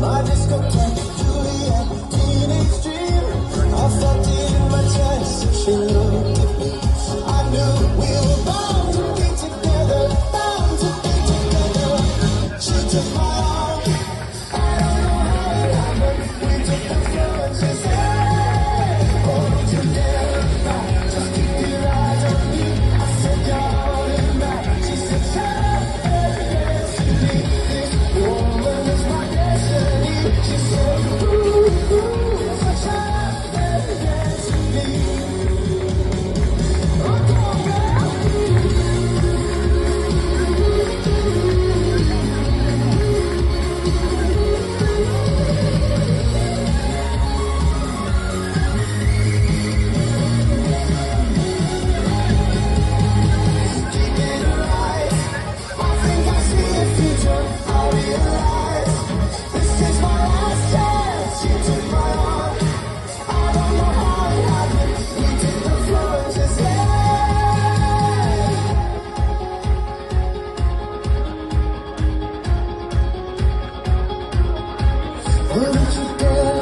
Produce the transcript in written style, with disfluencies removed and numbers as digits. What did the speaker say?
My disco cat, Juliet, teenage dream. I felt it in my chest. She looked at me. I knew we were bound to be together, bound to be together. She took my arm. I don't know how it happened. We took the floor and she said, oh, don't you dare not. Just keep your eyes on me. I said, you're holding back. She said, shut up, destiny. This woman is my destiny. She said, ooh, ooh, so shut up, destiny. Oh, come on, girl. Keeping her eyes. I think I see a future. I realize this is my last chance. She took my arm. I don't know how it happened. We took the floor and she said, oh, don't you dare